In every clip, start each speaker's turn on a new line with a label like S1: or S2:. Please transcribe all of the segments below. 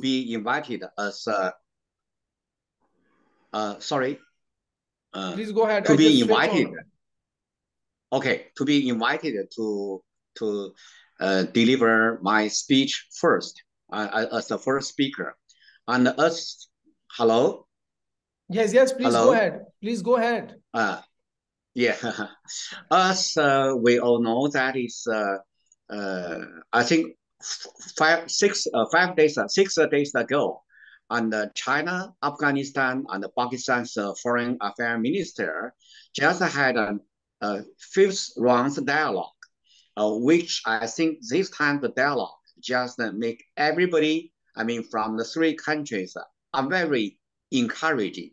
S1: be invited as sorry,
S2: Please go ahead.
S1: to
S2: I
S1: be
S2: just switch
S1: invited.
S2: on.
S1: Okay, to be invited to deliver my speech first as the first speaker, and as hello,
S2: Yes, yes, please go
S1: hello,
S2: ahead. Please go ahead.
S1: yeah, as we all know that is I think 6 days ago, and China, Afghanistan, and Pakistan's foreign affairs minister just had a fifth round dialogue, which I think this time the dialogue just make everybody, I mean, from the three countries, are very encouraging.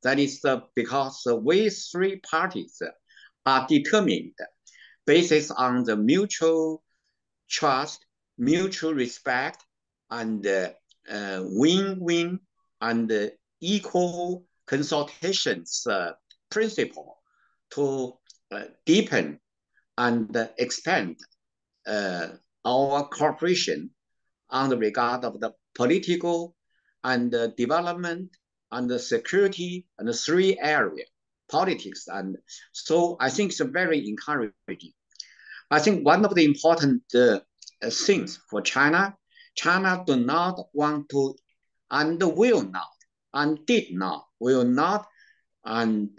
S1: That is because we three parties are determined, based on the mutual trust, mutual respect, and win-win and equal consultations principle to deepen and expand our cooperation on the regard of the political and development and the security and the three area, politics. And so I think it's very encouraging. I think one of the important things for China, China do not want to and will not and did not, will not and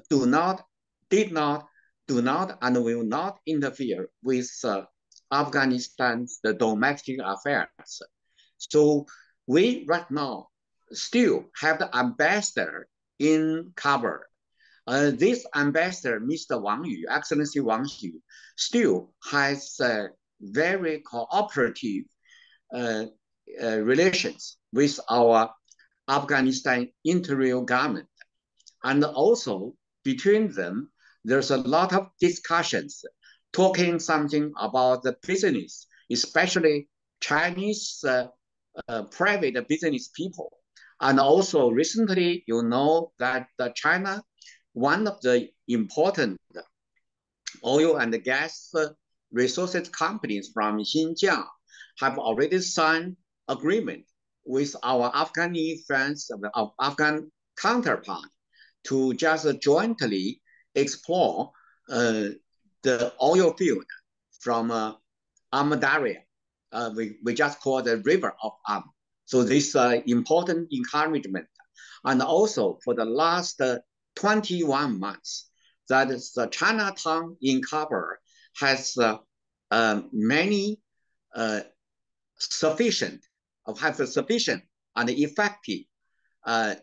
S1: do not, did not, do not, and will not interfere with Afghanistan's domestic affairs. So we right now still have the ambassador in Kabul. This ambassador, Mr. Wang Yu, Excellency Wang Yu, still has very cooperative uh, relations with our Afghanistan interior government. And also between them, there's a lot of discussions talking something about the business, especially Chinese private business people. And also recently, you know that China, one of the important oil and gas resources companies from Xinjiang, have already signed agreement with our Afghani friends, our Afghan counterpart, to just jointly explore the oil field from Amudarya. We just call the river of Am. So this important encouragement. And also for the last 21 months, that is the Chinatown in Kabul has many sufficient, have sufficient and effective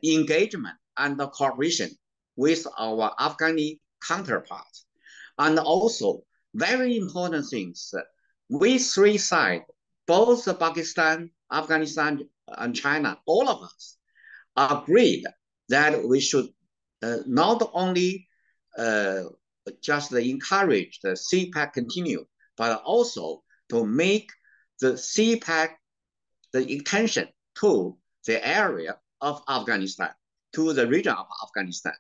S1: engagement and cooperation with our Afghani counterparts. And also, very important things, we three sides, both Pakistan, Afghanistan, and China, all of us agreed that we should not only just encourage the CPAC continue, but also to make the CPAC the extension to the area of Afghanistan, to the region of Afghanistan.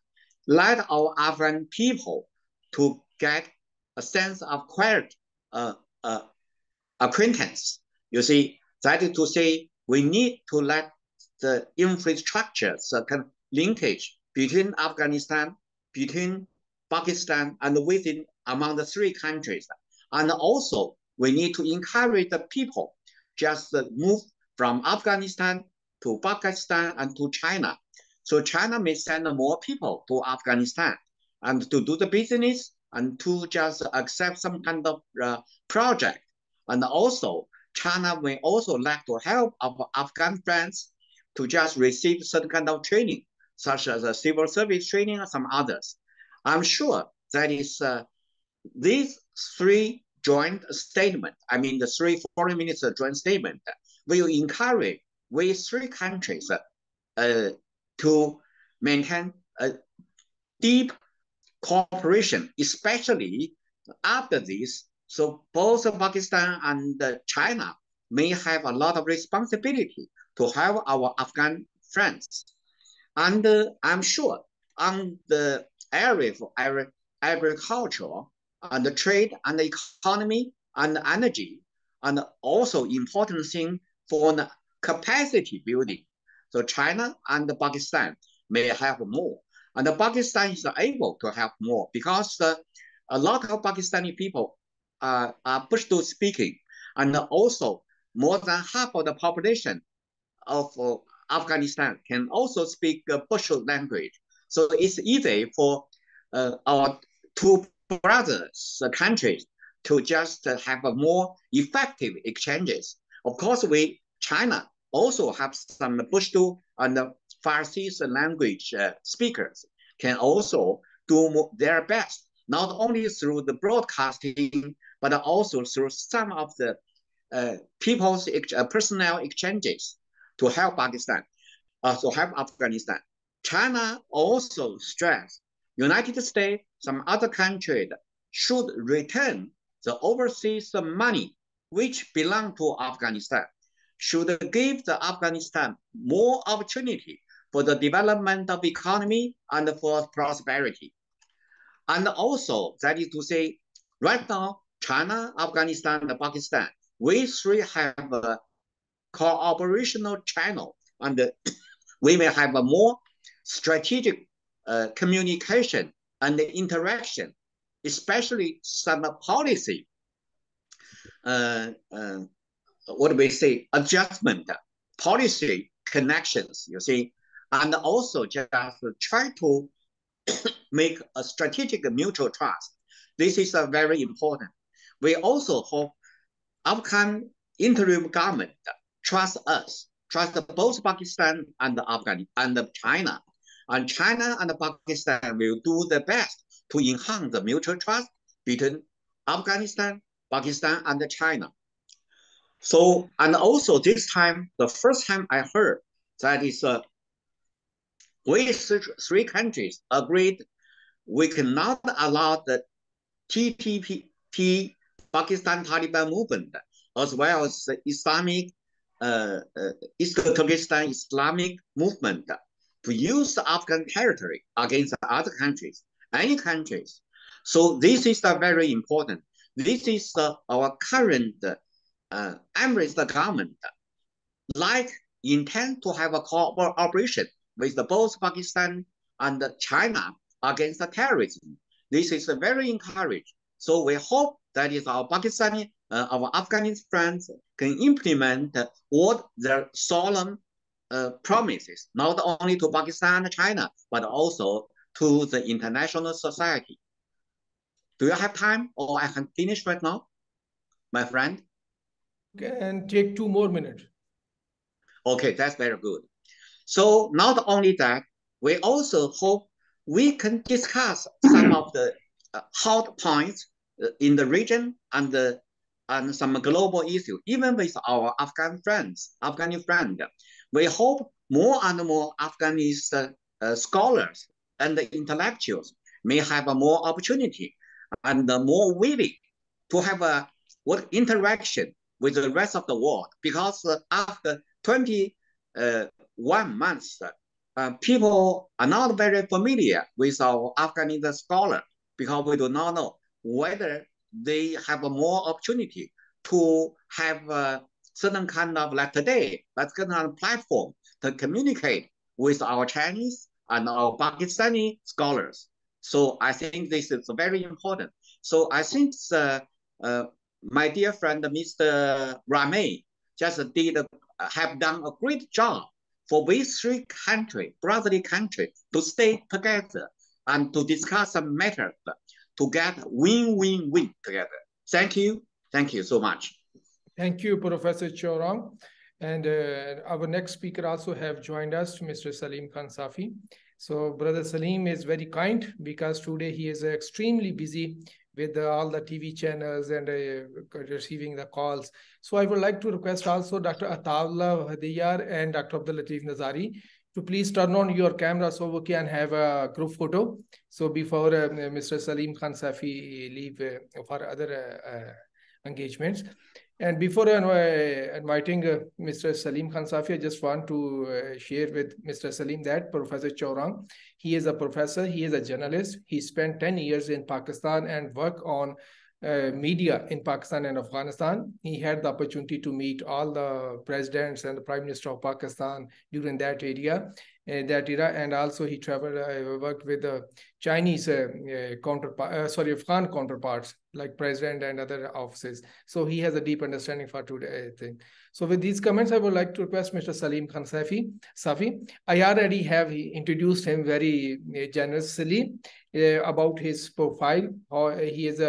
S1: Let our Afghan people to get a sense of quality, acquaintance. You see, that is to say, we need to let the infrastructure, the linkage between Afghanistan, between Pakistan, and within among the three countries. And also, we need to encourage the people just move from Afghanistan to Pakistan and to China. So China may send more people to Afghanistan and to do the business and to just accept some kind of project. And also, China may also like to help our Afghan friends to just receive certain kind of training, such as a civil service training or some others. I'm sure that is these three joint statements, I mean the three foreign minister joint statement, will encourage we three countries to maintain a deep cooperation, especially after this. So both Pakistan and China may have a lot of responsibility to help our Afghan friends. And I'm sure on the area of agriculture and the trade and the economy and energy, and also important thing capacity building. So China and Pakistan may have more. And Pakistan is able to have more because a lot of Pakistani people are Pashto speaking. And also more than half of the population of Afghanistan can also speak Pashto language. So it's easy for our two brothers countries to just have a more effective exchanges. Of course, China also have some Pashto and Farsi language speakers can also do their best, not only through the broadcasting, but also through some of the people's personnel exchanges to help Pakistan, to help Afghanistan. China also stressed United States, some other countries should return the overseas money which belong to Afghanistan, should give the Afghanistan more opportunity for the development of economy and for prosperity. And also, that is to say, right now, China, Afghanistan, and Pakistan, we three have a cooperational channel, and we may have a more strategic communication and interaction, especially some policy, what do we say, adjustment, policy connections, you see, and also just try to make a strategic mutual trust. This is very important. We also hope Afghan interim government trust us, trust both Pakistan and Afghanistan and China. And China and Pakistan will do the best to enhance the mutual trust between Afghanistan, Pakistan, and China. So, and also this time, the first time I heard that is we three countries agreed we cannot allow the TTP, Pakistan Taliban movement, as well as the Islamic, East Turkestan Islamic movement to use the Afghan territory against other countries, any countries. So this is very important. This is our current Emirates government, like intend to have a cooperation with both Pakistan and China against terrorism. This is very encouraged. So we hope that is our Pakistani, our Afghan friends can implement all their solemn promises, not only to Pakistan and China, but also to the international society. Do you have time, or I can finish right now, my friend?
S2: And take 2 more minutes.
S1: Okay, that's very good. So not only that, we also hope we can discuss some of the hot points in the region and some global issues, even with our Afghan friends. We hope more and more Afghanese scholars and intellectuals may have a more opportunity and more willing to have a interaction with the rest of the world, because after 21 months, people are not very familiar with our Afghanistan scholar, because we do not know whether they have a more opportunity to have a certain kind of, like today, that's kind of platform to communicate with our Chinese and our Pakistani scholars. So I think this is very important. So I think my dear friend, Mr. Ramey, just have done a great job for these three countries, brotherly countries, to stay together and to discuss some matters to get win-win-win together. Thank you. Thank you so much.
S2: Thank you, Professor Chaurang. And our next speaker also have joined us, Mr. Salim Khan Safi. So Brother Salim is very kind because today he is extremely busy with all the TV channels and receiving the calls. So I would like to request also Dr. Ataullah Hadiyar and Dr. Abdul Latif Nazari to please turn on your camera so we can have a group photo. So before Mr. Salim Khan Safi leave for other engagements. And before inviting Mr. Salim Khan Safi, I just want to share with Mr. Salim that Professor Chaurang, he is a professor, he is a journalist. He spent 10 years in Pakistan and worked on media in Pakistan and Afghanistan. He had the opportunity to meet all the presidents and the Prime Minister of Pakistan during that era, and also he traveled, worked with the Chinese Afghan counterparts like president and other offices. So he has a deep understanding for today, I think. So with these comments, I would like to request Mr. Salim Khan Safi. I already have introduced him very generously about his profile. He is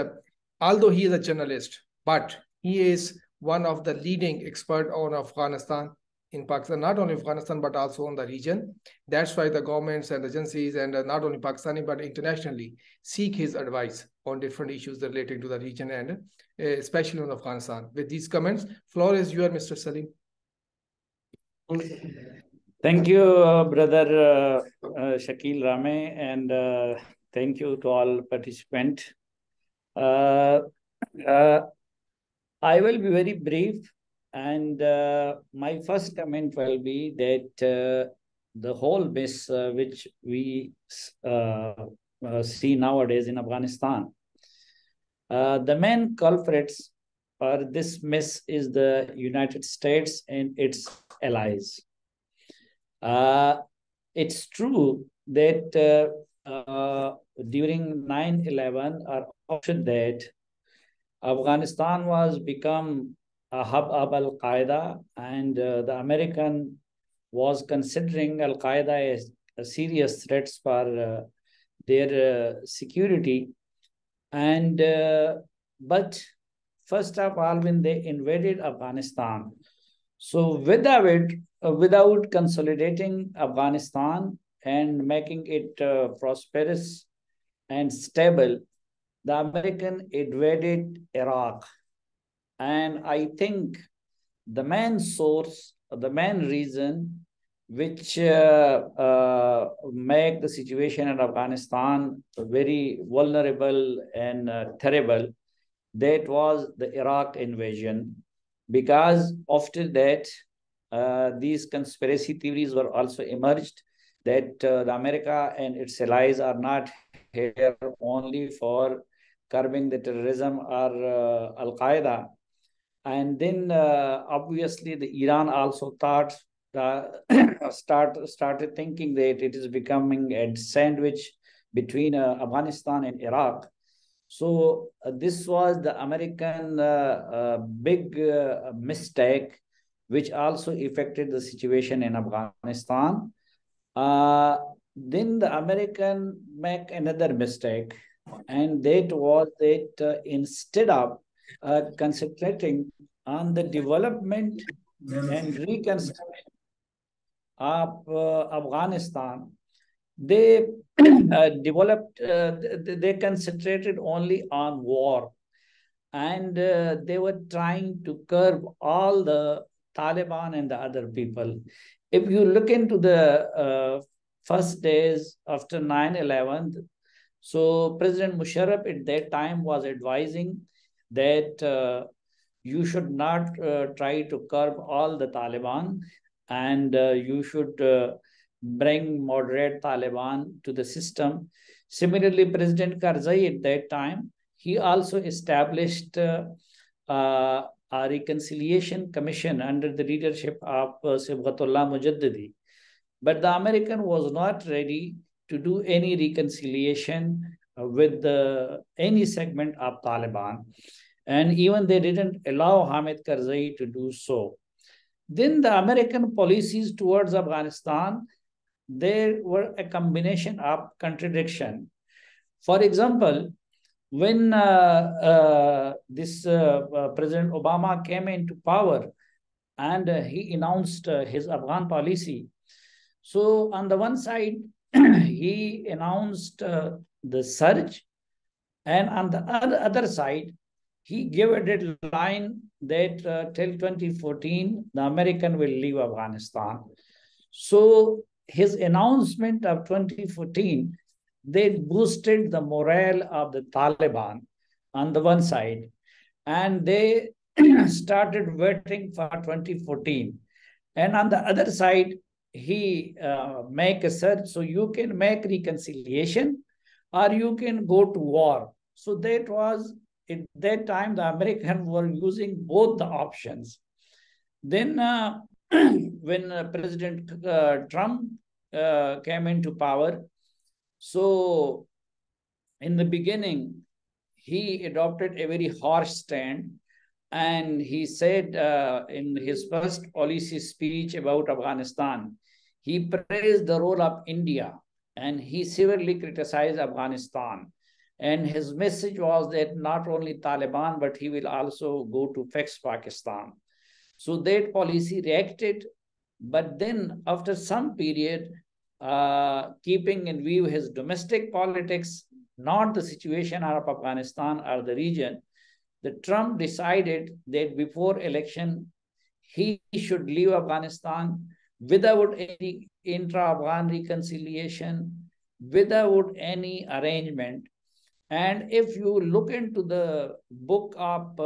S2: although he is a journalist, but he is one of the leading expert on Afghanistan in Pakistan, not only Afghanistan, but also on the region. That's why the governments and agencies, and not only Pakistani, but internationally, seek his advice on different issues relating to the region and especially on Afghanistan. With these comments, floor is yours, Mr. Salim.
S3: Thank you, brother Shakil Rame, and thank you to all participants. I will be very brief, and my first comment will be that the whole mess which we see nowadays in Afghanistan, the main culprits for this mess is the United States and its allies. It's true that during 9/11 or after that, Afghanistan was become a hub of Al-Qaeda, and the American was considering Al-Qaeda as a serious threat for their security. And but first of all, when they invaded Afghanistan, so without consolidating Afghanistan and making it prosperous and stable, the American invaded Iraq. And I think the main source, the main reason which make the situation in Afghanistan very vulnerable and terrible, that was the Iraq invasion. Because after that, these conspiracy theories were also emerged that the America and its allies are not here only for curbing the terrorism or Al-Qaeda. And then obviously the Iran also thought started thinking that it is becoming a sandwich between Afghanistan and Iraq. So this was the American big mistake, which also affected the situation in Afghanistan. Then the American make another mistake, and that was that instead of concentrating on the development and reconstruction of Afghanistan, they they concentrated only on war, and they were trying to curb all the Taliban and the other people. If you look into the first days after 9/11, so President Musharraf at that time was advising that you should not try to curb all the Taliban, and you should bring moderate Taliban to the system. Similarly, President Karzai at that time, he also established a reconciliation commission under the leadership of Sibghatullah Mujaddidi. But the American was not ready to do any reconciliation with any segment of Taliban. And even they didn't allow Hamid Karzai to do so. Then the American policies towards Afghanistan, they were a combination of contradiction. For example, when President Obama came into power and he announced his Afghan policy. So on the one side, he announced the surge, and on the other side, he gave a deadline that till 2014, the American will leave Afghanistan. So his announcement of 2014, they boosted the morale of the Taliban on the one side, and they started waiting for 2014. And on the other side, he make a search, so you can make reconciliation or you can go to war. So that was at that time, the Americans were using both the options. Then when President Trump came into power, so in the beginning, he adopted a very harsh stand, and he said in his first policy speech about Afghanistan, he praised the role of India and he severely criticized Afghanistan. And his message was that not only Taliban, but he will also go to fix Pakistan. So that policy reacted, but then after some period, keeping in view his domestic politics, not the situation of Afghanistan or the region, the Trump decided that before election, he should leave Afghanistan without any intra-Afghan reconciliation, without any arrangement. And if you look into the book of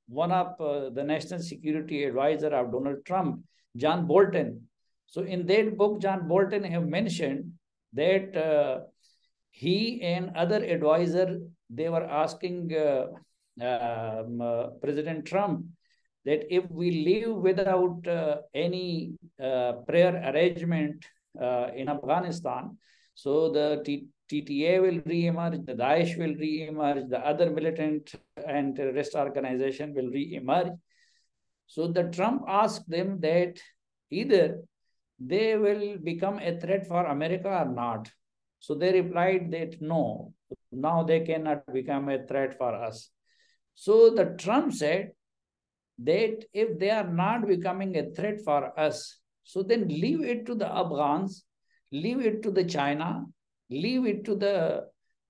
S3: one of the national security advisor of Donald Trump, John Bolton. So in that book, John Bolton have mentioned that he and other advisor, they were asking President Trump that if we leave without any prayer arrangement in Afghanistan, so the TTA will re-emerge, the Daesh will re-emerge, the other militant and terrorist organization will re-emerge. So the Trump asked them that either they will become a threat for America or not. So they replied that no, now they cannot become a threat for us. So the Trump said that if they are not becoming a threat for us, so then leave it to the Afghans, leave it to the China, leave it to the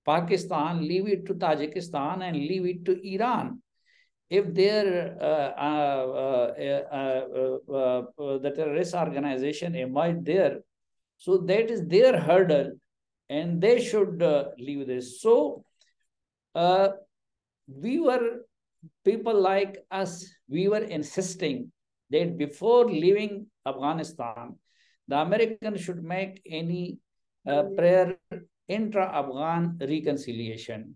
S3: Pakistan, leave it to Tajikistan, and leave it to Iran. If their the terrorist organization emerged there, so that is their hurdle, and they should leave this. So we were, people like us, we were insisting that before leaving Afghanistan, the Americans should make any prayer intra-Afghan reconciliation.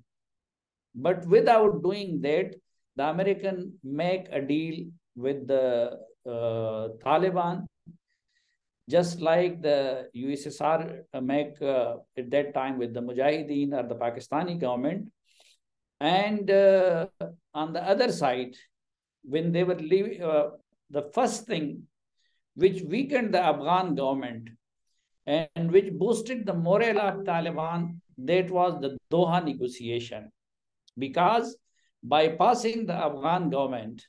S3: But without doing that, the American make a deal with the Taliban, just like the USSR make at that time with the Mujahideen or the Pakistani government. And on the other side, when they were leaving, the first thing which weakened the Afghan government and which boosted the morale of Taliban, that was the Doha negotiation. Because by passing the Afghan government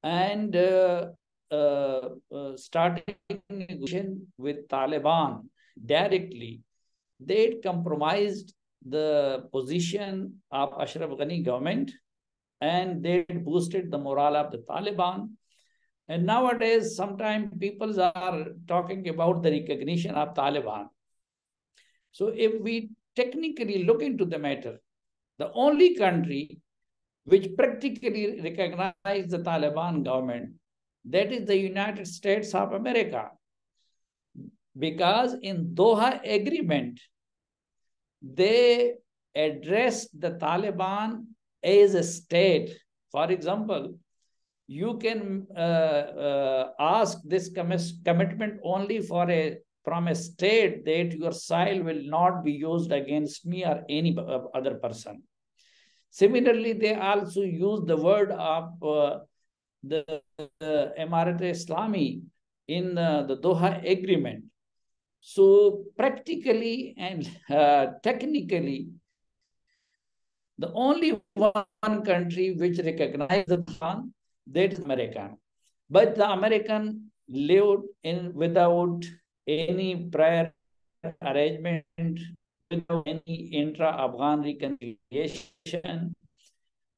S3: and starting negotiation with Taliban directly, they compromised the position of Ashraf Ghani government, and they boosted the morale of the Taliban. And nowadays, sometimes people are talking about the recognition of Taliban. So if we technically look into the matter, the only country which practically recognizes the Taliban government, that is the United States of America. Because in Doha agreement, they addressed the Taliban as a state. For example, you can ask this commitment only for from a state that your soil will not be used against me or any other person. Similarly, they also use the word of the Emirat Islami in the Doha agreement. So practically and technically, the only one country which recognizes the Quran, that is American. But the American lived in without any prior arrangement, without any intra-Afghan reconciliation,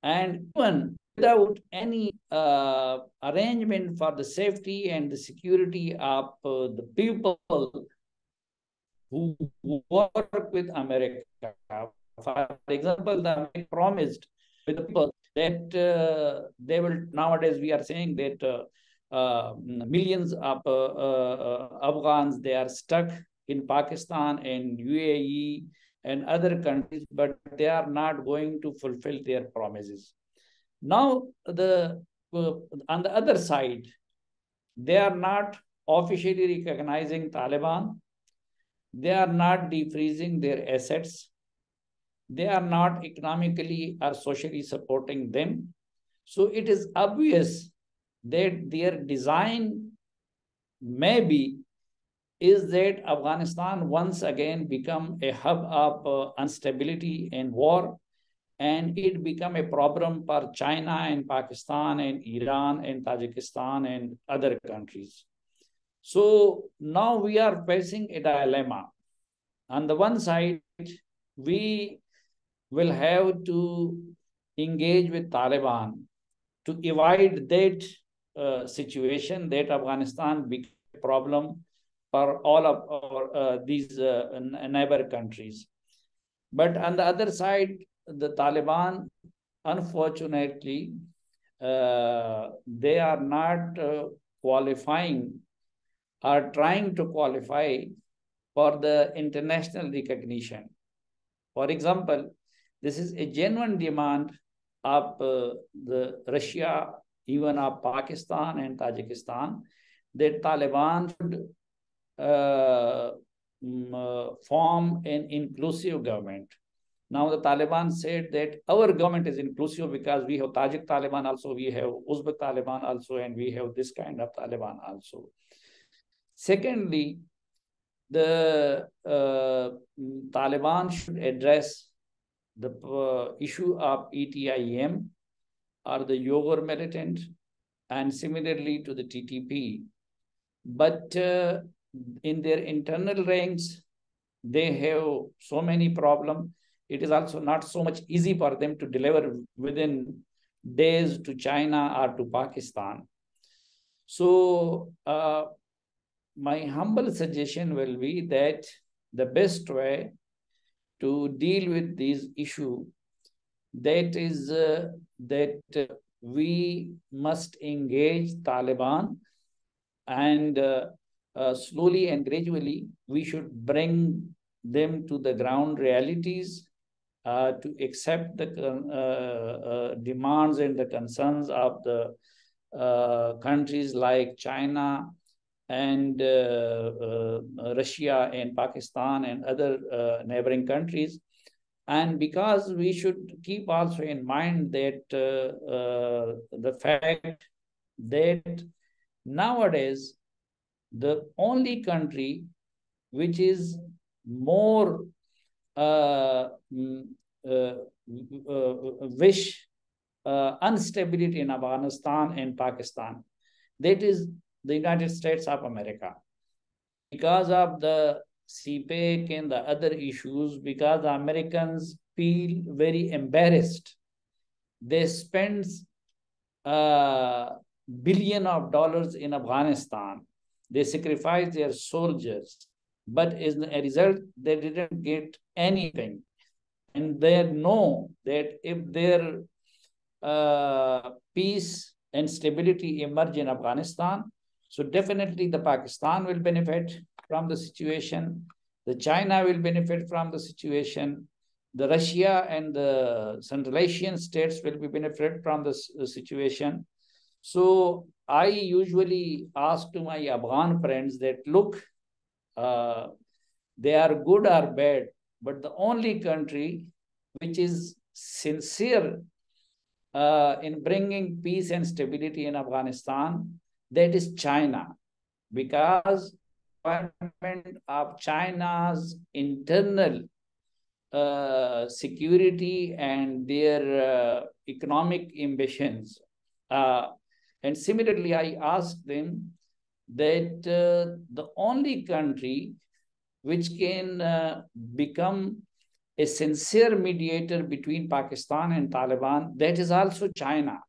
S3: and even without any arrangement for the safety and the security of the people who work with America. For example, the America promised with the people that they will, nowadays we are saying that millions of Afghans, they are stuck in Pakistan and UAE and other countries, but they are not going to fulfill their promises. Now, on the other side, they are not officially recognizing Taliban. They are not defreezing their assets. They are not economically or socially supporting them. So it is obvious that their design maybe is that Afghanistan once again become a hub of instability and war, and it become a problem for China and Pakistan and Iran and Tajikistan and other countries. So now we are facing a dilemma. On the one side, we will have to engage with Taliban to avoid that situation that Afghanistan became a problem for all of these neighbor countries. But on the other side, the Taliban, unfortunately, they are not qualifying or trying to qualify for the international recognition. For example, this is a genuine demand of the Russia, even of Pakistan and Tajikistan, that Taliban should form an inclusive government. Now the Taliban said that our government is inclusive because we have Tajik Taliban also, we have Uzbek Taliban also, and we have this kind of Taliban also. Secondly, the Taliban should address the issue of ETIM or the Uyghur militant, and similarly to the TTP. But in their internal ranks, they have so many problems. It is also not so much easy for them to deliver within days to China or to Pakistan. So my humble suggestion will be that the best way to deal with this issue, that is that we must engage Taliban, and slowly and gradually we should bring them to the ground realities, to accept the demands and the concerns of the countries like China and Russia and Pakistan and other neighboring countries. And because we should keep also in mind that the fact that nowadays the only country which is more wish instability in Afghanistan and Pakistan, that is the United States of America. Because of the CPEC and the other issues, because the Americans feel very embarrassed, they spend billions of dollars in Afghanistan. They sacrifice their soldiers, but as a result, they didn't get anything. And they know that if their peace and stability emerge in Afghanistan, so definitely the Pakistan will benefit from the situation, the China will benefit from the situation, the Russia and the Central Asian states will be benefit from the situation. So I usually ask to my Afghan friends that, look, they are good or bad, but the only country which is sincere in bringing peace and stability in Afghanistan, that is China, because of China's internal security and their economic ambitions. And similarly, I asked them that the only country which can become a sincere mediator between Pakistan and Taliban, that is also China.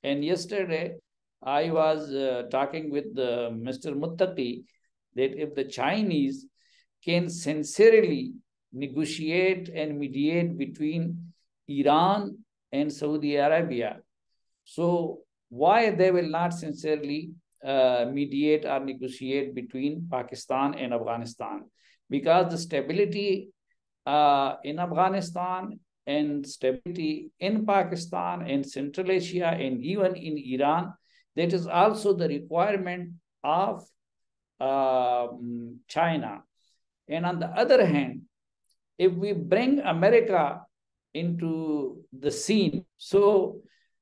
S3: And yesterday, I was talking with Mr. Muttaqi that if the Chinese can sincerely negotiate and mediate between Iran and Saudi Arabia, so why they will not sincerely mediate or negotiate between Pakistan and Afghanistan? Because the stability in Afghanistan, and stability in Pakistan, in Central Asia, and even in Iran. That is also the requirement of China. And on the other hand, if we bring America into the scene, so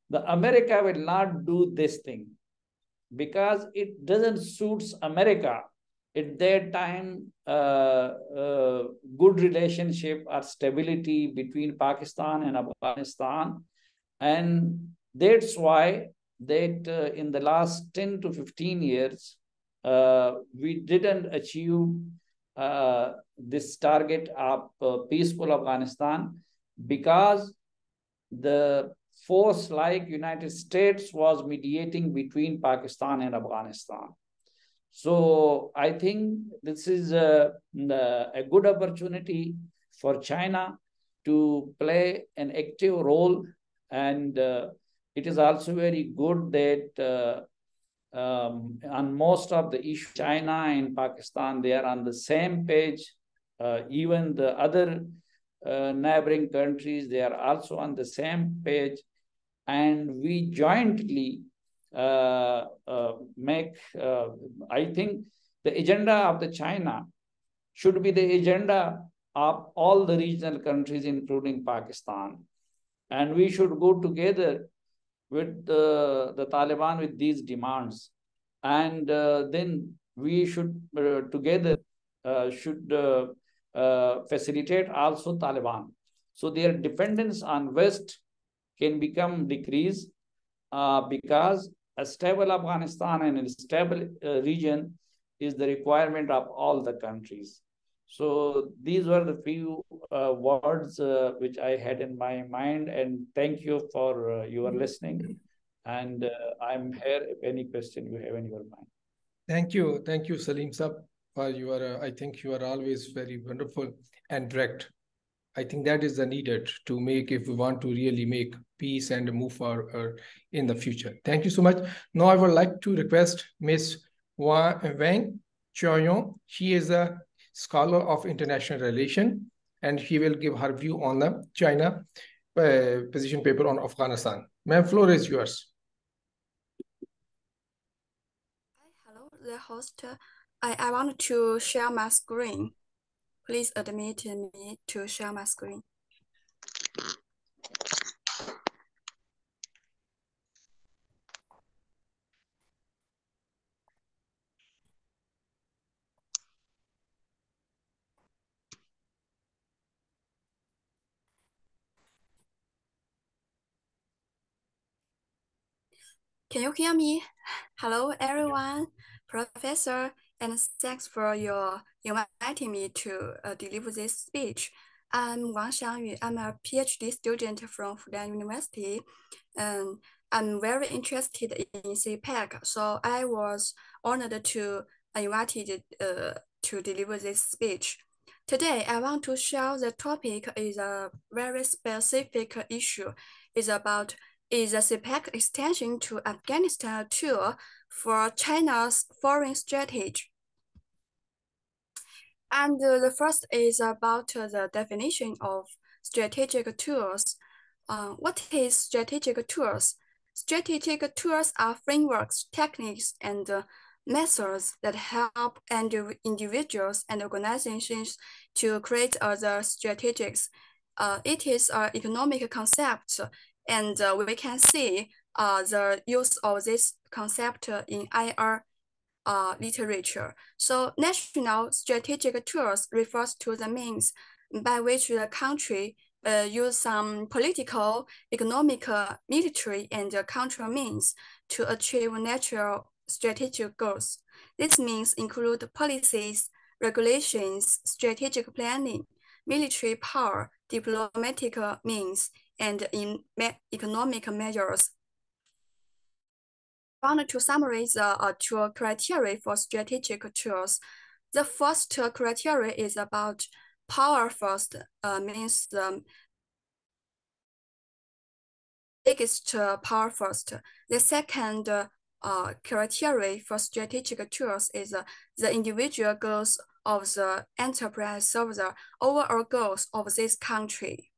S3: the America will not do this thing because it doesn't suits America at that time. Good relationship or stability between Pakistan and Afghanistan, and that's why that in the last 10 to 15 years we didn't achieve this target of peaceful Afghanistan, because the force like United States was mediating between Pakistan and Afghanistan. So I think this is a good opportunity for China to play an active role, and it is also very good that on most of the issues, China and Pakistan, they are on the same page. Even the other neighboring countries, they are also on the same page, and we jointly make, I think the agenda of the China should be the agenda of all the regional countries, including Pakistan. And we should go together with the Taliban with these demands. And then we should together should facilitate also Taliban. So their dependence on West can become decreased, because a stable Afghanistan and a stable region is the requirement of all the countries. So these were the few words which I had in my mind, and thank you for your listening. And I'm here if any question you have in your mind.
S2: Thank you, Salim Sab, for your. I think you are always very wonderful and direct. I think that is the needed to make if we want to really make peace and move forward in the future. Thank you so much. Now I would like to request Ms. Wang Choyong. She is a scholar of international relation, and she will give her view on the China position paper on Afghanistan. Ma'am, floor is yours.
S4: Hello, the host. I want to share my screen. Please admit me to share my screen. Can you hear me? Hello, everyone, Professor, and thanks for your inviting me to deliver this speech. I'm Wang Xiangyu. I'm a PhD student from Fudan University, and I'm very interested in CPEC, so I was honored to invited to deliver this speech. Today, I want to share the topic is a very specific issue. It's about is the CPEC extension to Afghanistan a tool for China's foreign strategy? And the first is about the definition of strategic tools. What is strategic tools? Strategic tools are frameworks, techniques, and methods that help individuals and organizations to create other strategies. It is an economic concept, and we can see the use of this concept in IR literature. So national strategic tools refers to the means by which the country use some political, economic, military, and counter means to achieve natural strategic goals. These means include policies, regulations, strategic planning, military power, diplomatic means, and economic measures. I want to summarize the two criteria for strategic tools. The first criteria is about power first, means the biggest power first. The second criteria for strategic tours is the individual goals of the enterprise serve the overall goals of this country.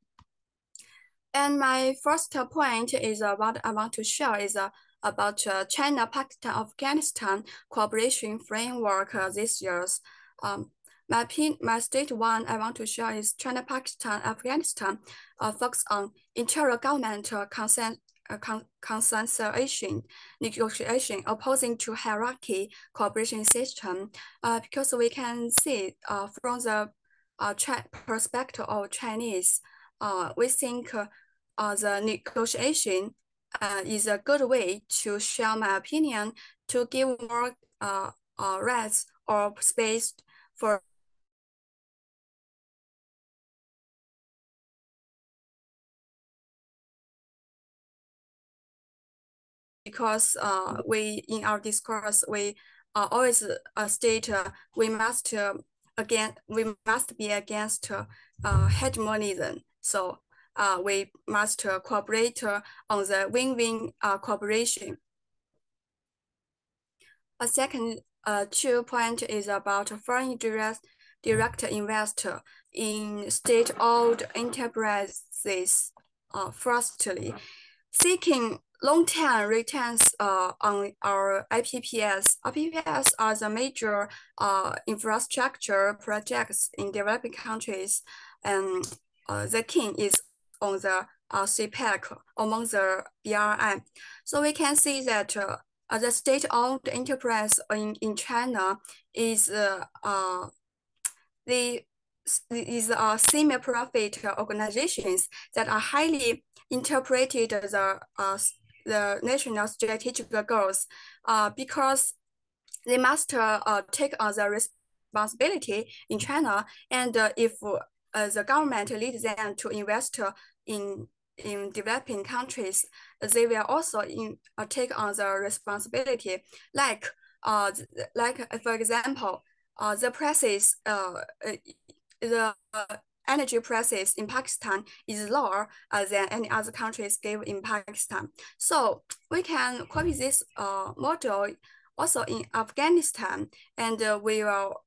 S4: And my first point is what I want to share is about China, Pakistan, Afghanistan cooperation framework this year's. My state one I want to share is China, Pakistan, Afghanistan focus on intergovernmental consensuation negotiation opposing to hierarchy cooperation system because we can see from the perspective of Chinese, we think the negotiation is a good way to share my opinion to give more rights or space for because we in our discourse we always state we must be against hegemonism. So we must cooperate on the win-win cooperation. A second 2 point is about foreign direct investor in state-owned enterprises. Firstly, seeking long-term returns on our IPPs. IPPs are the major infrastructure projects in developing countries, and the king is on the CPEC among the BRI. So we can see that the state-owned enterprise in China is semi-profit organizations that are highly interpreted the national strategic goals because they must take on the responsibility in China, and if the government leads them to invest in developing countries, they will also take on the responsibility. Like for example, the prices, the energy prices in Pakistan is lower than any other countries give in Pakistan. So we can copy this model also in Afghanistan, and we will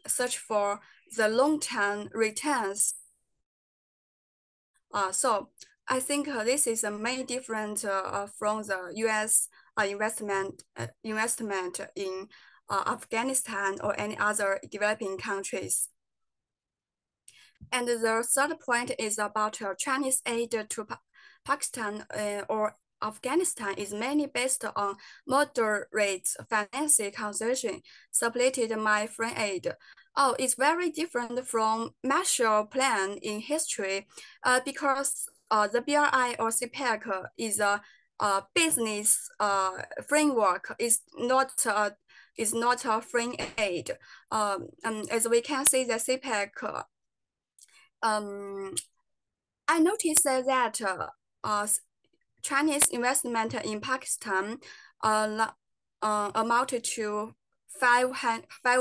S4: search for the long-term returns. So I think this is a main difference from the U.S. investment in Afghanistan or any other developing countries. And the third point is about Chinese aid to Pakistan or Afghanistan is mainly based on moderate financial concession supported by foreign aid. Oh, it's very different from Marshall Plan in history because the BRI or CPEC is a business framework, is not a foreign aid. As we can see, the CPEC. I noticed that Chinese investment in Pakistan amounted to 5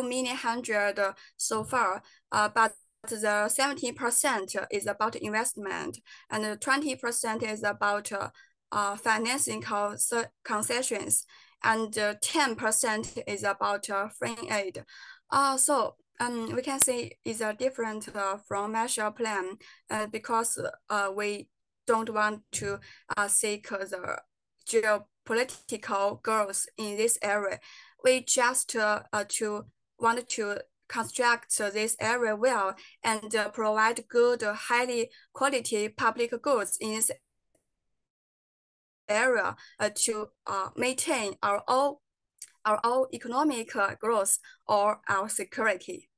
S4: million so far, but the 70% is about investment and 20% is about financing concessions, and 10% is about foreign aid. So we can say it's different from Marshall Plan because we don't want to seek the geopolitical goals in this area. We just want to construct this area well and provide good, highly quality public goods in this area to maintain our own economic growth or our security.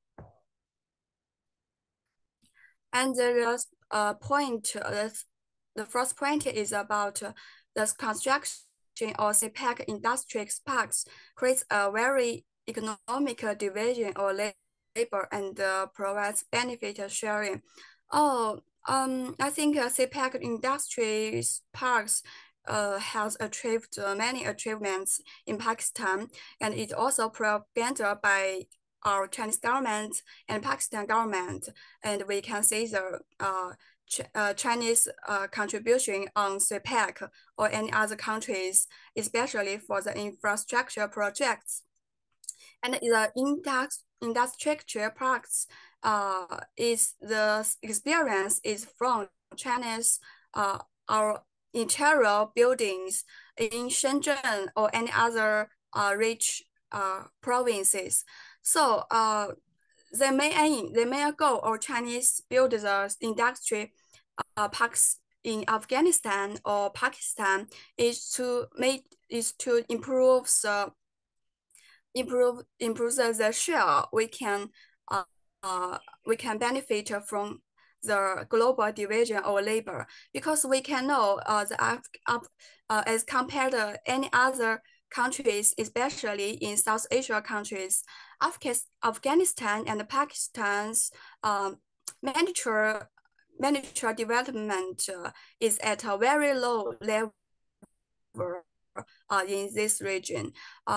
S4: And the first point is about the construction or CPEC industry parks creates a very economic division or labor and provides benefit sharing. I think CPEC industry parks has achieved many achievements in Pakistan, and it's also propagated by our Chinese government and Pakistan government. And we can see the Chinese contribution on CPEC or any other countries, especially for the infrastructure projects. And the industrial parks is the experience is from Chinese our interior buildings in Shenzhen or any other rich provinces. So the main goal of Chinese build the industry parks in Afghanistan or Pakistan is to improve the share we can benefit from the global division of labor, because we can know as compared to any other countries, especially in South Asia countries, Afghanistan and Pakistan's miniature development is at a very low level in this region.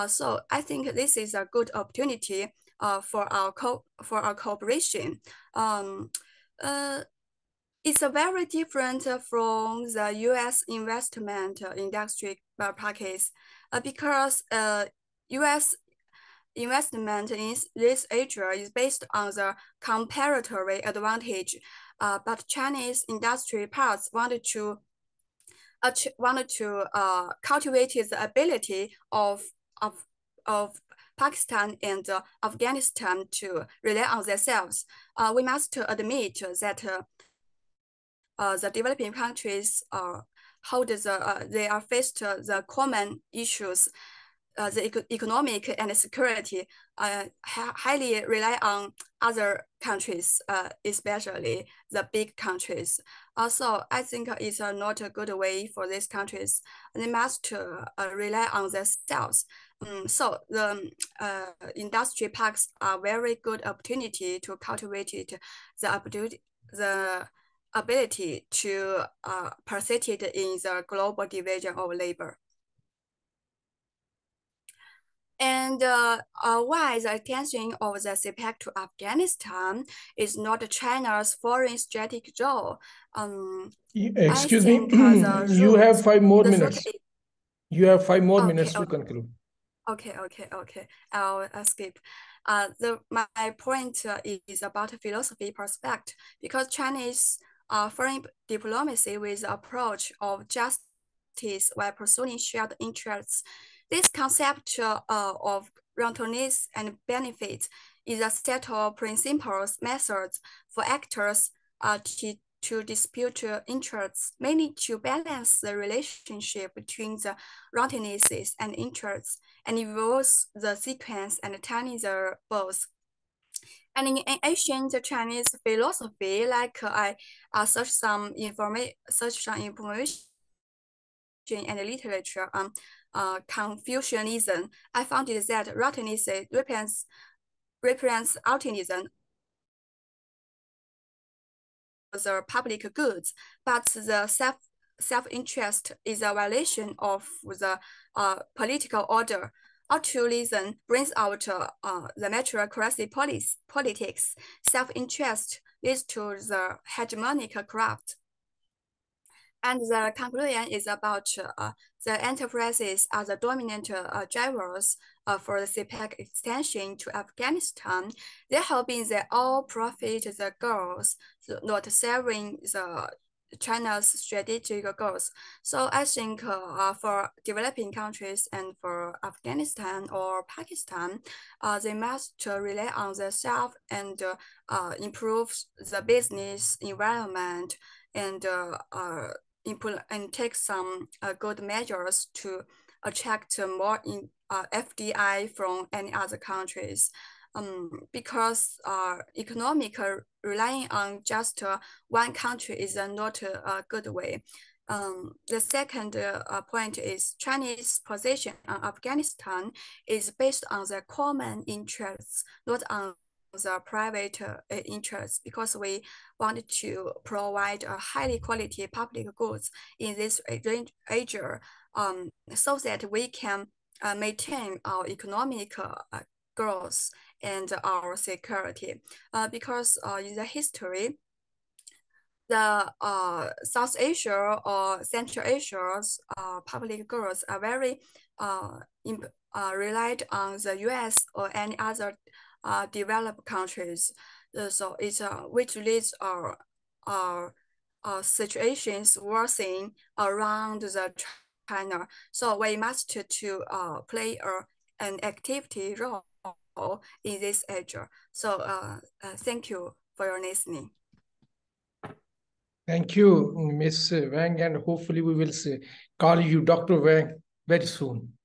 S4: So I think this is a good opportunity for our cooperation. It's very different from the U.S. investment industry package because U.S. investment in this area is based on the comparative advantage, but Chinese industry parts wanted to cultivate the ability of Pakistan and Afghanistan to rely on themselves. We must admit that the developing countries they are faced the common issues. The economic and security highly rely on other countries, especially the big countries. Also, I think it's not a good way for these countries. They must rely on themselves. So the industry parks are very good opportunity to cultivate the ability to participate in the global division of labor. And why the attention of the CPEC to Afghanistan is not China's foreign strategic goal.
S2: Excuse me, you have 5 more minutes. You have 5 more minutes to conclude.
S4: Okay. I'll skip. My point is about philosophy perspective, because Chinese foreign diplomacy with the approach of justice while pursuing shared interests. This concept of roundness and benefits is a set of principles, methods for actors to dispute interests, mainly to balance the relationship between the roundnesses and interests, and involves the sequence and timing the both. And in ancient Chinese philosophy, like I searched some information and literature on Confucianism, I found it that rottenness represents optimism, the public goods, but the self-interest is a violation of the political order. Altruism brings out the meritocracy politics. Self-interest leads to the hegemonic craft. And the conclusion is about the enterprises are the dominant drivers for the CPEC extension to Afghanistan. They're hoping that all profit the goals, not serving the China's strategic goals. So I think for developing countries and for Afghanistan or Pakistan, they must rely on themselves and improve the business environment and take some good measures to attract more FDI from any other countries. Because economic relying on just one country is not a good way. The second point is Chinese position on Afghanistan is based on the common interests, not on the private interests, because we want to provide a highly quality public goods in this area, so that we can maintain our economic growth and our security. Because in the history, the South Asia or Central Asia's public goods are very relied on the US or any other developed countries. So it's which leads situations worsening around the China. So we must to play an activity role in this area. So thank you for your listening.
S2: Thank you, Ms. Wang, and hopefully we will call you Dr. Wang very soon.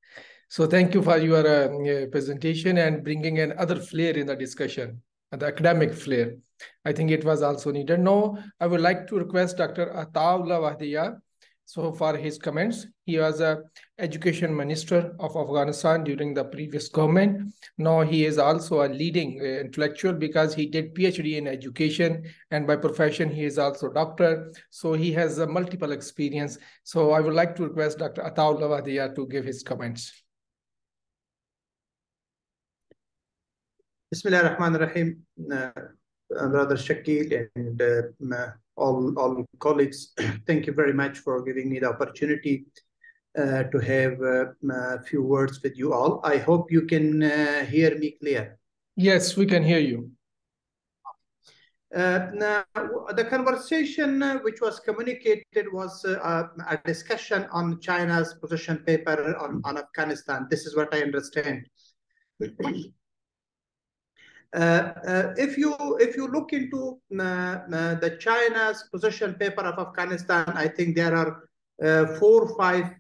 S2: So thank you for your presentation and bringing another flair in the discussion, the academic flair. I think it was also needed. Now, I would like to request Dr. Ataullah Wahdiya. So for his comments, he was a education minister of Afghanistan during the previous government. Now he is also a leading intellectual because he did PhD in education, and by profession he is also doctor. So he has a multiple experience. So I would like to request Dr. Ataullah Wahdiya to give his comments.
S5: Bismillah ar-Rahman ar-Rahim, Brother Shakil and all colleagues, thank you very much for giving me the opportunity to have a few words with you all. I hope you can hear me clear.
S2: Yes, we can hear you.
S5: Now, the conversation which was communicated was a discussion on China's position paper on Afghanistan. This is what I understand. If you look into the China's position paper of Afghanistan, I think there are 4 or 5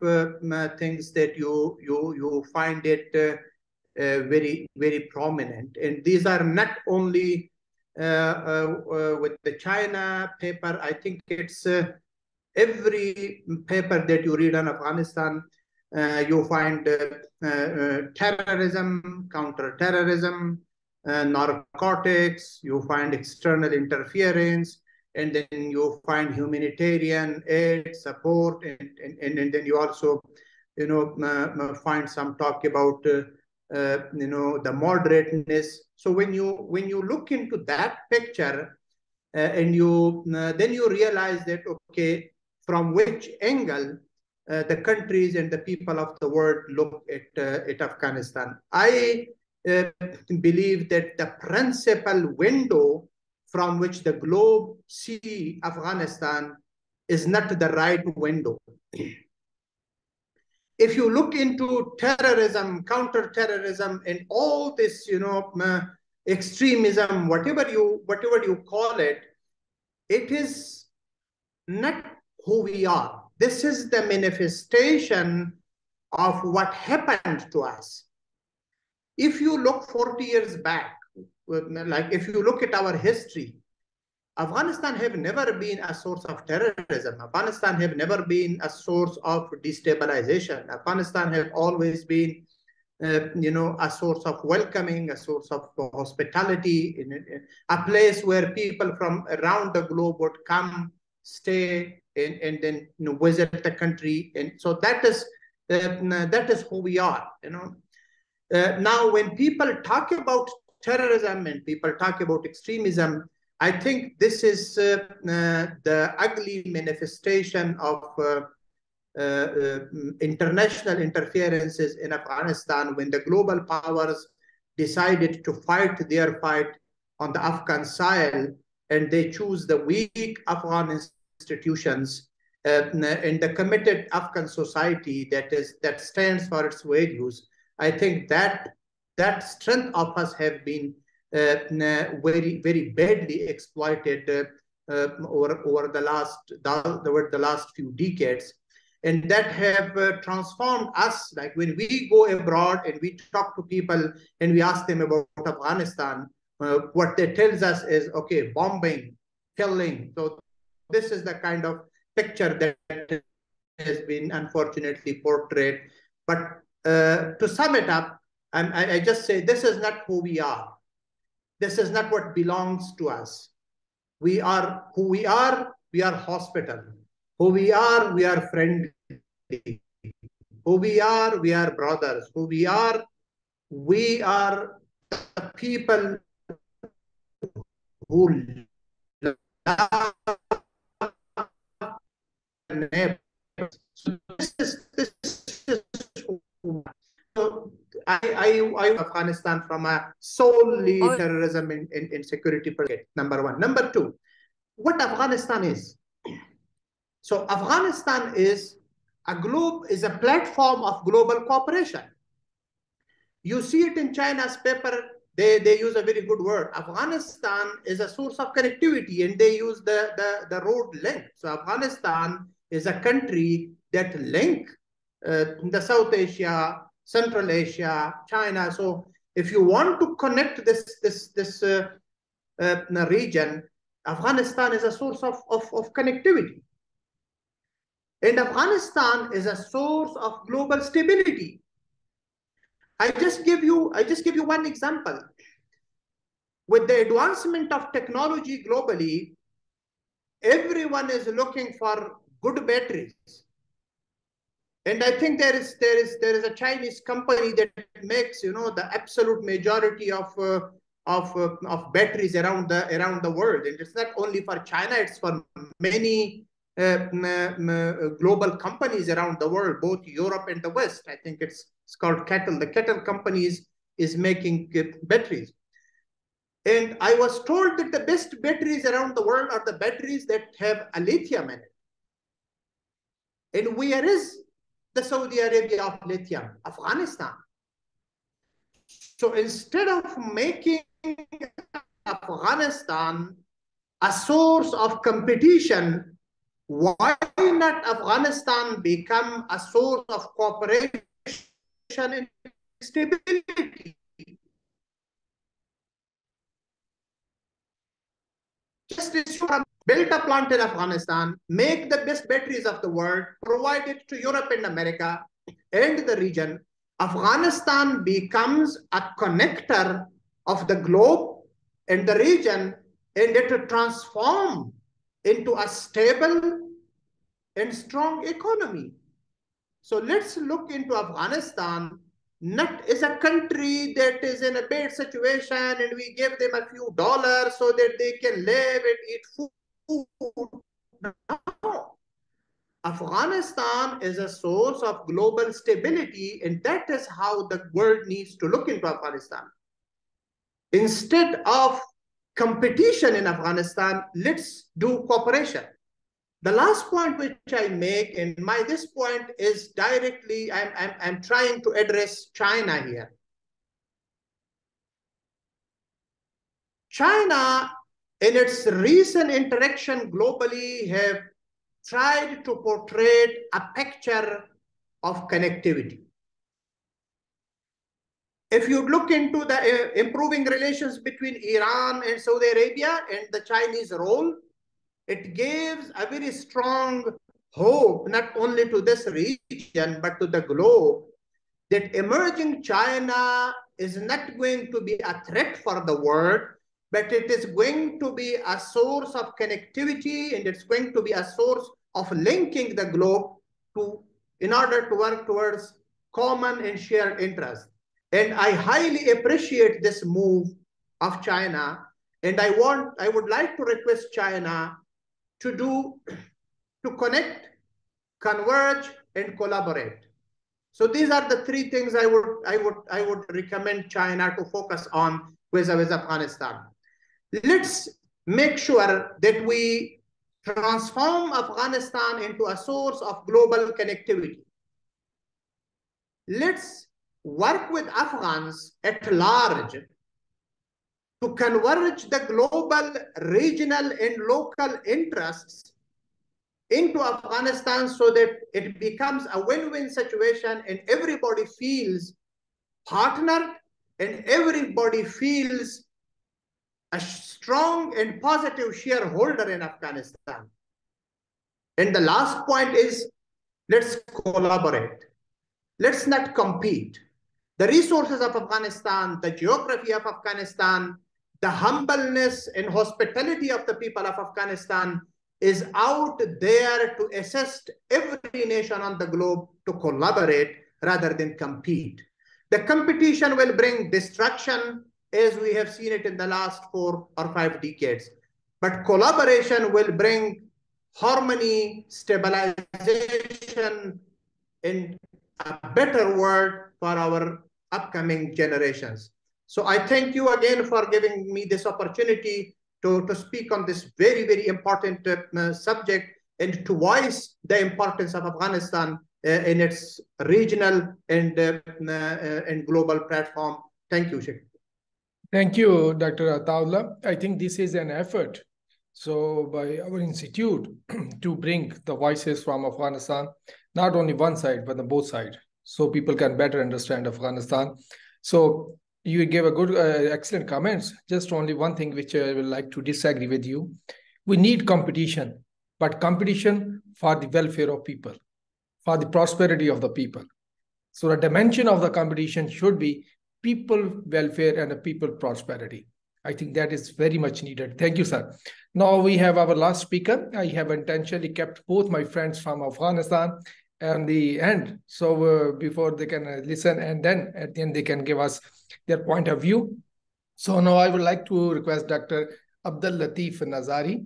S5: things that you find it very prominent, and these are not only with the China paper. I think it's every paper that you read on Afghanistan. You find terrorism, counter-terrorism, narcotics, you find external interference, and then you find humanitarian aid, support, and then you also, find some talk about, the moderateness. So when you look into that picture, and then you realize that, okay, from which angle the countries and the people of the world look at Afghanistan. I believe that the principal window from which the globe see Afghanistan is not the right window. If you look into terrorism, counter-terrorism, and all this, extremism, whatever you call it, it is not who we are. This is the manifestation of what happened to us. If you look 40 years back, like if you look at our history, Afghanistan have never been a source of terrorism. Afghanistan have never been a source of destabilization. Afghanistan have always been, a source of welcoming, a source of hospitality, a place where people from around the globe would come, stay, and then visit the country. And so that is who we are. Now, when people talk about terrorism and people talk about extremism, I think this is the ugly manifestation of international interferences in Afghanistan when the global powers decided to fight their fight on the Afghan soil, and they choose the weak Afghan institutions and the committed Afghan society that stands for its values. I think that strength of us have been very badly exploited over the last few decades, and that have transformed us. Like when we go abroad and we talk to people and we ask them about Afghanistan, what they tells us is, okay, bombing, killing. So this is the kind of picture that has been unfortunately portrayed. But to sum it up, I just say this is not who we are. This is not what belongs to us. We are who we are. We are hospital. Who we are friendly. Who we are brothers. Who we are the people who love neighbors. So this is so I Afghanistan from a solely terrorism in security perspective, number one. Number two, what Afghanistan is. So Afghanistan is a platform of global cooperation. You see it in China's paper, they use a very good word. Afghanistan is a source of connectivity, and they use the road link. So Afghanistan is a country that link the South Asia, Central Asia, China. So if you want to connect this region, Afghanistan is a source of connectivity. And Afghanistan is a source of global stability. I just give you one example. With the advancement of technology globally, everyone is looking for good batteries. And I think there is a Chinese company that makes the absolute majority of batteries around the world. And it's not only for China; it's for many global companies around the world, both Europe and the West. I think it's called Kettle. The Kettle companies is making batteries. And I was told that the best batteries around the world are the batteries that have a lithium in it. And where is the Saudi Arabia of lithium? Afghanistan. So instead of making Afghanistan a source of competition, why not Afghanistan become a source of cooperation and stability? Just build a plant in Afghanistan, make the best batteries of the world, provide it to Europe and America and the region. Afghanistan becomes a connector of the globe and the region, and it will transform into a stable and strong economy. So let's look into Afghanistan not as a country that is in a bad situation and we give them a few dollars so that they can live and eat food. No. Afghanistan is a source of global stability, and that is how the world needs to look into Afghanistan. Instead of competition in Afghanistan, let's do cooperation. The last point which I make, and this point is directly, I'm trying to address China here. China, in its recent interaction globally, have tried to portray a picture of connectivity. If you look into the improving relations between Iran and Saudi Arabia and the Chinese role, it gives a very strong hope, not only to this region, but to the globe, that emerging China is not going to be a threat for the world, but it is going to be a source of connectivity, and it's going to be a source of linking the globe in order to work towards common and shared interests. And I highly appreciate this move of China, and I would like to request China to connect, converge, and collaborate. So these are the three things I would recommend China to focus on with Afghanistan. Let's make sure that we transform Afghanistan into a source of global connectivity. Let's work with Afghans at large to converge the global, regional, and local interests into Afghanistan so that it becomes a win-win situation and everybody feels partnered and everybody feels a strong and positive shareholder in Afghanistan. And the last point is, let's collaborate. Let's not compete. The resources of Afghanistan, the geography of Afghanistan, the humbleness and hospitality of the people of Afghanistan is out there to assist every nation on the globe to collaborate rather than compete. The competition will bring destruction, as we have seen it in the last 4 or 5 decades. But collaboration will bring harmony, stabilization, in a better world for our upcoming generations. So I thank you again for giving me this opportunity to speak on this very, very important subject and to voice the importance of Afghanistan in its regional and global platform. Thank you, Sheikh.
S2: Thank you, Dr. Ataullah. I think this is an effort by our institute to bring the voices from Afghanistan, not only one side, but the both sides, so people can better understand Afghanistan. So you gave a good, excellent comments. Just only one thing which I would like to disagree with you. We need competition, but competition for the welfare of people, for the prosperity of the people. So the dimension of the competition should be people welfare and the people prosperity. I think that is very much needed. Thank you, sir. Now we have our last speaker. I have intentionally kept both my friends from Afghanistan at the end. So before they can listen, and then at the end they can give us their point of view. So now I would like to request Dr. Abdul Latif Nazari.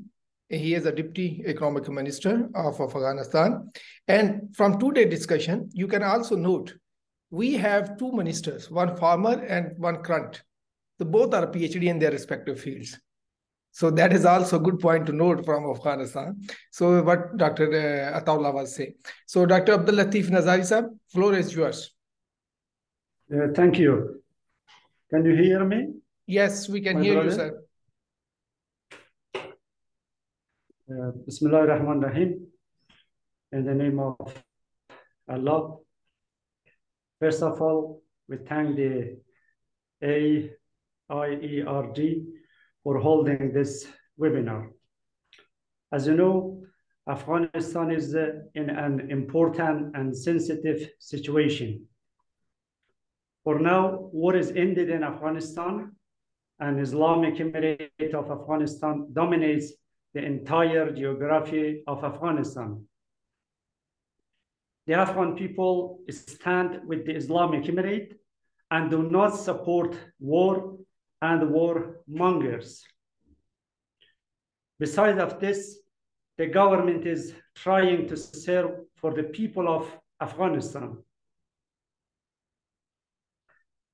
S2: He is a Deputy Economic Minister of Afghanistan. And from today's discussion, you can also note we have two ministers, one former and one current. So both are PhD in their respective fields. So that is also a good point to note from Afghanistan. So what Dr. Ataullah was saying. So Dr. Abdul Latif Nazari sir, floor is yours.
S6: Thank you. Can you hear me?
S2: Yes, we can hear you, sir.
S6: Bismillah ar-Rahman ar-Rahim. In the name of Allah. First of all, we thank the AIERD for holding this webinar. As you know, Afghanistan is in an important and sensitive situation. For now, war is ended in Afghanistan, and Islamic Emirate of Afghanistan dominates the entire geography of Afghanistan. The Afghan people stand with the Islamic Emirate and do not support war and warmongers. Besides of this, the government is trying to serve for the people of Afghanistan.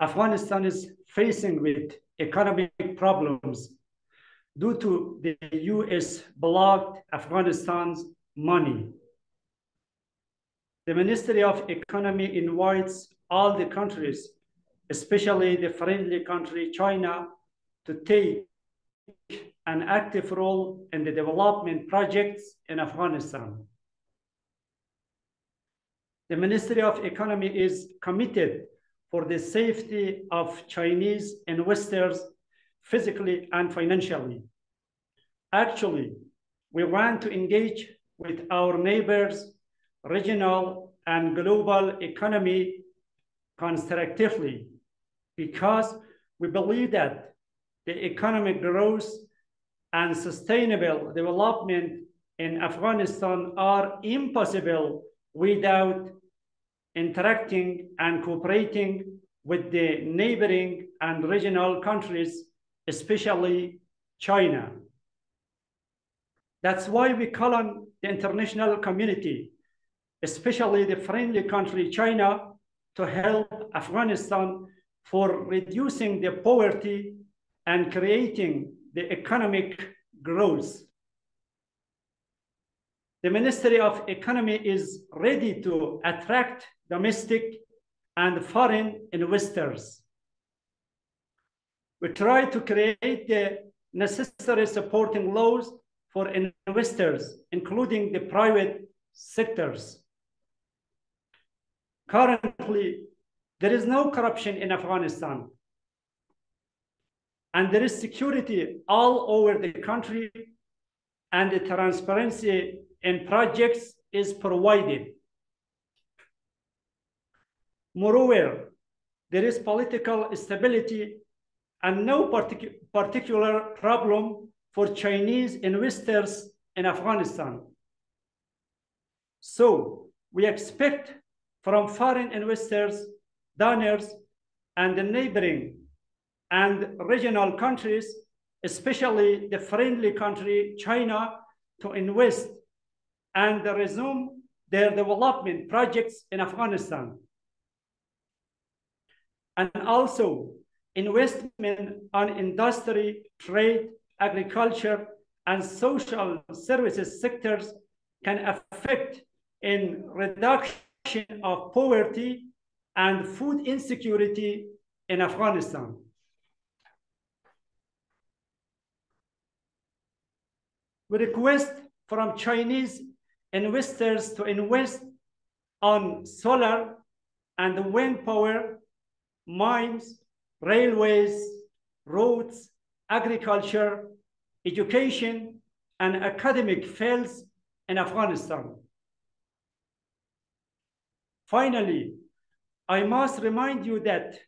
S6: Afghanistan is facing with economic problems due to the US blocked Afghanistan's money. The Ministry of Economy invites all the countries, especially the friendly country China, to take an active role in the development projects in Afghanistan. The Ministry of Economy is committed for the safety of Chinese investors physically and financially. Actually, we want to engage with our neighbors, regional and global economy constructively, because we believe that the economic growth and sustainable development in Afghanistan are impossible without interacting and cooperating with the neighboring and regional countries, especially China. That's why we call on the international community, especially the friendly country China, to help Afghanistan for reducing the poverty and creating the economic growth. The Ministry of Economy is ready to attract domestic and foreign investors. We try to create the necessary supporting laws for investors, including the private sectors. Currently, there is no corruption in Afghanistan, and there is security all over the country, and the transparency in projects is provided. Moreover, there is political stability and no particular problem for Chinese investors in Afghanistan. So we expect from foreign investors, donors, and the neighboring and regional countries, especially the friendly country China, to invest and resume their development projects in Afghanistan. And also, investment on industry, trade, agriculture, and social services sectors can affect in reduction of poverty and food insecurity in Afghanistan. We request from Chinese investors to invest on solar and wind power, mines, railways, roads, agriculture, education, and academic fields in Afghanistan. Finally, I must remind you that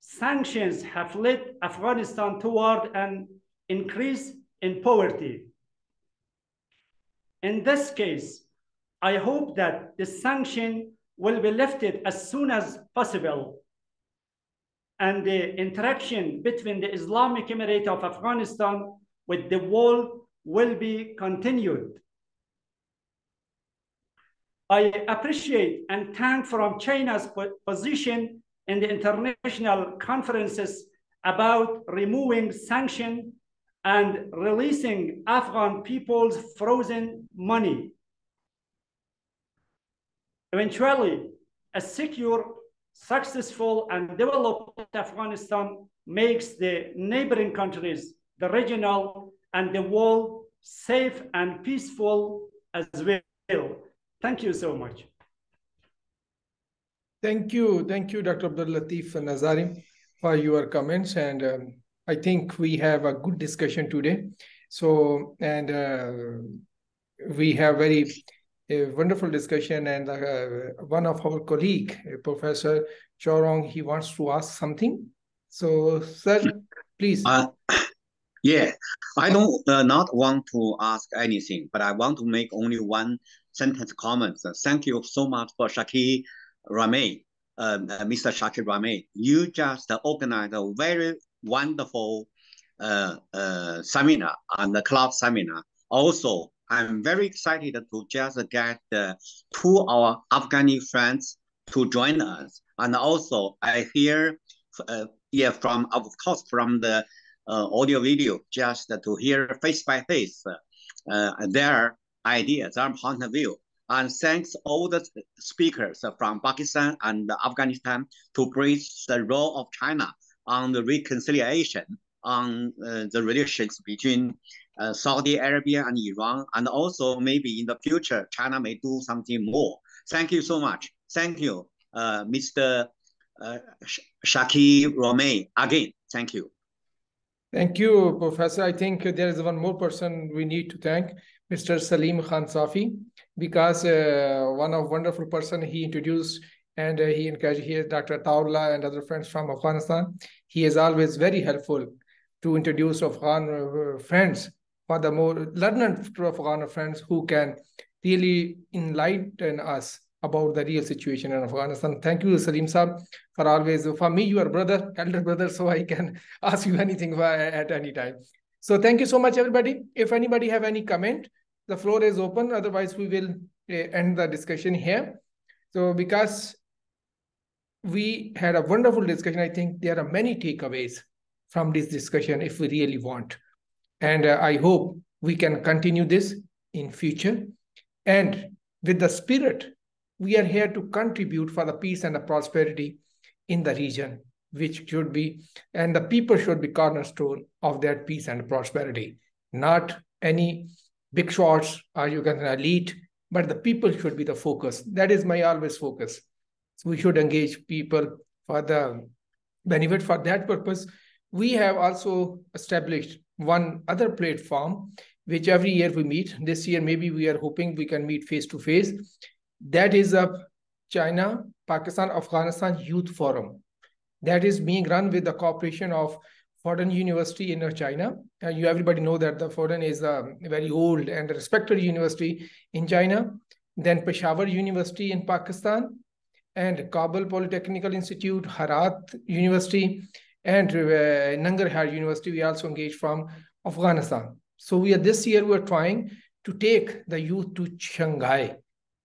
S6: sanctions have led Afghanistan toward an increase in poverty. In this case, I hope that the sanction will be lifted as soon as possible, and the interaction between the Islamic Emirate of Afghanistan with the world will be continued. I appreciate and thank from China's position in the international conferences about removing sanctions and releasing Afghan people's frozen money. Eventually, a secure, successful, and developed Afghanistan makes the neighboring countries, the regional, and the world safe and peaceful as well. Thank you so much.
S2: Thank you, Dr. Abdul Latif Nazari, for your comments. And I think we have a good discussion today. So, and we have a wonderful discussion. And one of our colleague, Professor Chorong, he wants to ask something. So, sir, please.
S1: Yeah, I don't not want to ask anything, but I want to make only one sentence comment. Thank you so much for Shakir Ramey, Mr. Shakir Ramey. You just organized a very wonderful seminar and the club seminar. Also, I'm very excited to just get two of our Afghani friends to join us. And also, I hear, from, of course, from the audio video, just to hear face by face their ideas, their point of view. And thanks all the speakers from Pakistan and Afghanistan to bridge the role of China on the reconciliation, on the relations between Saudi Arabia and Iran, and also maybe in the future, China may do something more. Thank you so much. Thank you, Mr. Shakir Ramey. Again, thank you.
S2: Thank you, Professor. I think there is one more person we need to thank, Mr. Salim Khan Safi, because one of wonderful person he introduced and he encouraged here Dr. Taullah and other friends from Afghanistan. He is always very helpful to introduce Afghan friends for the more learned Afghan friends who can really enlighten us about the real situation in Afghanistan. Thank you, Salim Saab, for always, for me, you are brother, elder brother, so I can ask you anything at any time. So thank you so much, everybody. If anybody have any comment, the floor is open. Otherwise, we will end the discussion here. So because we had a wonderful discussion, I think there are many takeaways from this discussion if we really want. And I hope we can continue this in future. And with the spirit, we are here to contribute for the peace and the prosperity in the region, which should be, and the people should be cornerstone of that peace and prosperity. Not any big shots or you can elite, but the people should be the focus. That is my always focus. So we should engage people for the benefit. For that purpose, we have also established one other platform, which every year we meet. This year, maybe we are hoping we can meet face to face. That is a China, Pakistan, Afghanistan Youth Forum. That is being run with the cooperation of Fordham University in China. You everybody know that the Fordham is a very old and respected university in China. Then Peshawar University in Pakistan, and Kabul Polytechnical Institute, Herat University, and Nangarhar University. We also engaged from Afghanistan. So this year we're trying to take the youth to Shanghai,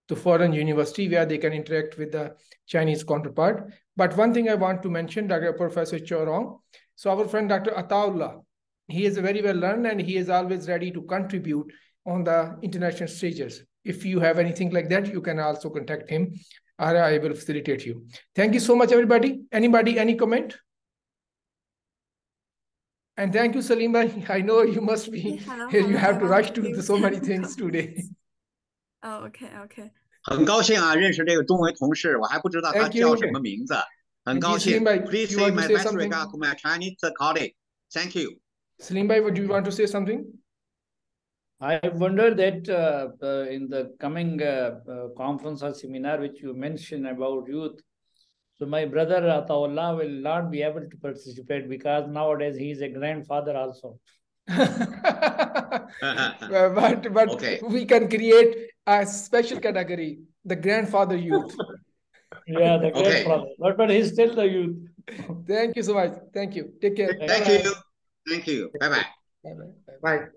S2: to foreign university where they can interact with the Chinese counterpart. But one thing I want to mention, Dr. Professor Chorong, so our friend Dr. Ataullah, he is very well learned and he is always ready to contribute on the international stages. If you have anything like that, you can also contact him or I will facilitate you. Thank you so much, everybody. Anybody, any comment? And thank you, Salim bhai. I know you must be here. You have to rush to so many things today.
S4: Oh, okay, okay.
S1: 很高兴啊，认识这个中维同事，我还不知道他叫什么名字，很高兴。Please say my best regards to my Chinese colleague. Thank you.
S2: Salim bhai, would you want to say something?
S3: I wonder that in the coming conference or seminar which you mentioned about youth, so my brother Ataullah will not be able to participate because nowadays he is a grandfather also.
S2: but okay. We can create a special category, the grandfather youth.
S3: Yeah, the grandfather. Okay. But he's still the youth.
S2: Thank you so much. Thank you. Take care.
S1: Thank you. Thank you. Bye-bye.
S2: Bye-bye.
S5: Bye.